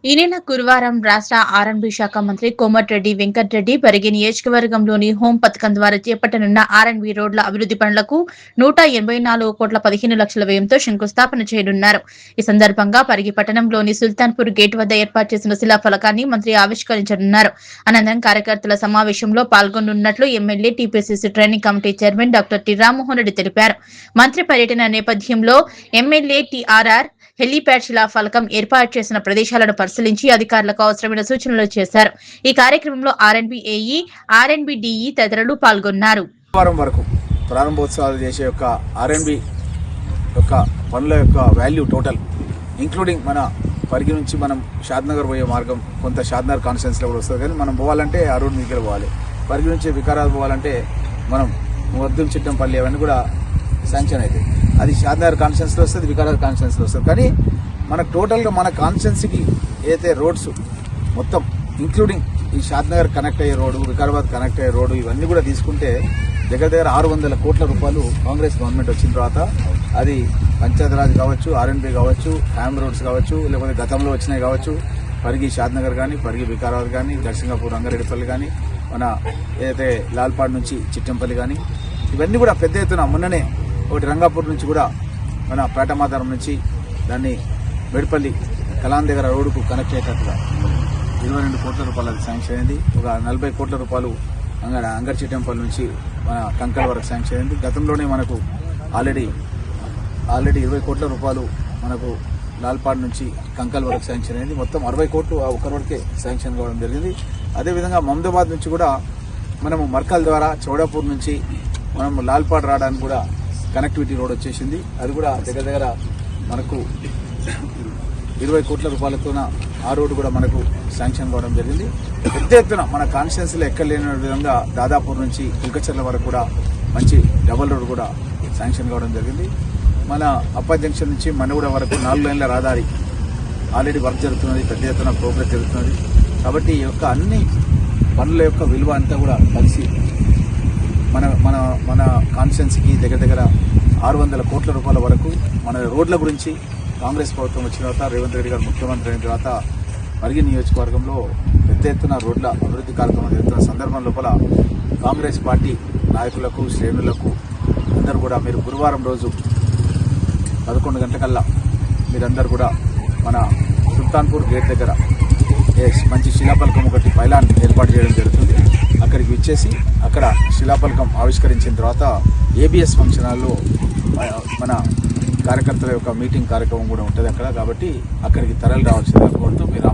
ఈ నెల గురువారం రాష్ట్ర ఆర్ఎండ్బి శాఖ మంత్రి కోమటిరెడ్డి వెంకటరెడ్డి పరిగి నియోజకవర్గంలోని హోం పథకం ద్వారా చేపట్టనున్న ఆర్ఎండ్బి రోడ్ల అభివృద్ది పనులకు 184,15,00,000 వ్యయంతో శంకుస్థాపన చేయనున్నారు. ఈ సందర్భంగా పరిగి పట్టణంలోని సుల్తాన్పూర్ గేట్ వద్ద ఏర్పాటు చేసిన శిలాఫలకాన్ని మంత్రి ఆవిష్కరించనున్నారు. అనంతరం కార్యకర్తల సమావేశంలో పాల్గొనున్నట్లు MLA TPCC training committee chairman doctor T Rammohan Reddy తెలిపారు. మంత్రి పర్యటన నేపథ్యంలో ఎమ్మెల్యే టీఆర్ఆర్ హెలీప్యాడ్ శిలాఫలకం ఏర్పాటు చేసిన ప్రదేశాలను పరిశీలించి అధికారులకు అవసరమైన సూచనలు చేశారు. ఈ కార్యక్రమంలో ఆర్ఎండ్బి ఏఈ, ఆర్ఎండ్బి డిఈ తదితరులు పాల్గొన్నారు. వరకు ప్రారంభోత్సవాలు చేసే యొక్క ఆర్ఎండ్బి యొక్క పనుల యొక్క వాల్యూ టోటల్ ఇంక్లూడింగ్ మన పరిగి నుంచి మనం షాద్నగర్ పోయే మార్గం కొంత షాద్నగర్ కాన్స్టిట్యున్సీలో కూడా వస్తుంది. కానీ మనం పోవాలంటే ఆ రోడ్ మీదకి పోవాలి. పరిగి నుంచి వికారాబాద్ పోవాలంటే మనం వర్ధుల చిట్టంపల్లి అవన్నీ కూడా శాంక్షన్ అవుతాయి. అది షాద్నగర్ కాన్స్టిట్యున్సీలో వస్తుంది, వికారాబాద్ కాన్స్టిట్యున్సీలో వస్తుంది. కానీ మనకు టోటల్గా మన కాన్స్టిట్యున్సీకి ఏదైతే రోడ్స్ మొత్తం ఇంక్లూడింగ్ ఈ షాద్నగర్ కనెక్ట్ అయ్యే రోడ్డు, వికారాబాద్ కనెక్ట్ అయ్యే రోడ్డు ఇవన్నీ కూడా తీసుకుంటే దగ్గర 600 కోట్ల రూపాయలు కాంగ్రెస్ గవర్నమెంట్ వచ్చిన తర్వాత అది పంచాయతీరాజ్ కావచ్చు, ఆర్ఎండ్బి కావచ్చు, హ్యామ్ రోడ్స్ కావచ్చు, లేకపోతే గతంలో వచ్చినాయి కావచ్చు, పరిగి షాద్నగర్ కానీ, పరిగి వికారాబాద్ కానీ, దర్శంగాపూర్ రంగారెడ్డిపల్లి కానీ, మన ఏదైతే లాల్పాడ్ నుంచి చిట్టంపల్లి కానీ ఇవన్నీ కూడా పెద్ద ఎత్తున మొన్ననే ఒకటి రంగాపూర్ నుంచి కూడా మన పేటమాధారం నుంచి దాన్ని మేడిపల్లి కలాన్ దగ్గర రోడ్డుకు కనెక్ట్ అయ్యేటట్టుగా 22 కోట్ల రూపాయలు అది శాంక్షన్ అయింది. ఒక 40 కోట్ల రూపాయలు అంగడిచిట్టంపల్లి నుంచి మన కంకల్ వరకు శాంక్షన్ అయింది. గతంలోనే మనకు ఆల్రెడీ 20 కోట్ల రూపాయలు మనకు లాల్పాడ్ నుంచి కంకల్ వరకు శాంక్షన్ అయింది. మొత్తం 60 కోట్లు ఒక రోడ్కే శాంక్షన్ కావడం జరిగింది. అదేవిధంగా మహమ్మదాబాద్ నుంచి కూడా మనము మర్కల్ ద్వారా చౌడాపూర్ నుంచి మనం లాల్పాడ్ రావడానికి కూడా కనెక్టివిటీ రోడ్ వచ్చేసింది. అది కూడా దగ్గర మనకు 20 కోట్ల రూపాయలతోన ఆ రోడ్డు కూడా మనకు శాంక్షన్ కావడం జరిగింది. పెద్ద ఎత్తున మన కాన్స్టిట్యున్సీలో ఎక్కడ లేని విధంగా దాదాపూర్ నుంచి కుల్కచర్ల వరకు కూడా మంచి డబల్ రోడ్ కూడా శాంక్షన్ కావడం జరిగింది. మన అప్ప జంక్షన్ నుంచి మనగూడ వరకు 4 లైన్ల రహదారి ఆల్రెడీ వర్క్ జరుగుతున్నది, పెద్ద ఎత్తున ప్రోగ్రెస్ జరుగుతున్నది. కాబట్టి ఈ యొక్క అన్ని పనుల యొక్క విలువ అంతా కూడా కలిసి మన మన మన కాన్స్టిట్యున్సీకి దగ్గర 600 కోట్ల రూపాయల వరకు మన రోడ్ల గురించి కాంగ్రెస్ ప్రభుత్వం వచ్చిన తర్వాత రేవంత్ రెడ్డి గారు ముఖ్యమంత్రి అయిన తర్వాత పరిగి నియోజకవర్గంలో పెద్ద ఎత్తున రోడ్ల అభివృద్ధి కార్యక్రమం జరుగుతున్న సందర్భం లోపల కాంగ్రెస్ పార్టీ నాయకులకు, శ్రేణులకు అందరూ కూడా మీరు గురువారం రోజు 11 గంటలకల్లా మీరందరూ కూడా మన సుల్తాన్పూర్ గేట్ దగ్గర మంచి శిలాఫలకం ఒకటి పైలాన్ ఏర్పాటు చేయడం జరుగుతుంది. అక్కడికి విచ్చేసి అక్కడ శిలాఫలకం ఆవిష్కరించిన తర్వాత ఏబిఎస్ ఫంక్షన్ హాల్లో మన కార్యకర్తల యొక్క మీటింగ్ కార్యక్రమం కూడా ఉంటుంది అక్కడ. కాబట్టి అక్కడికి తరలి రావాల్సిందిగా కోరుతూ మీరు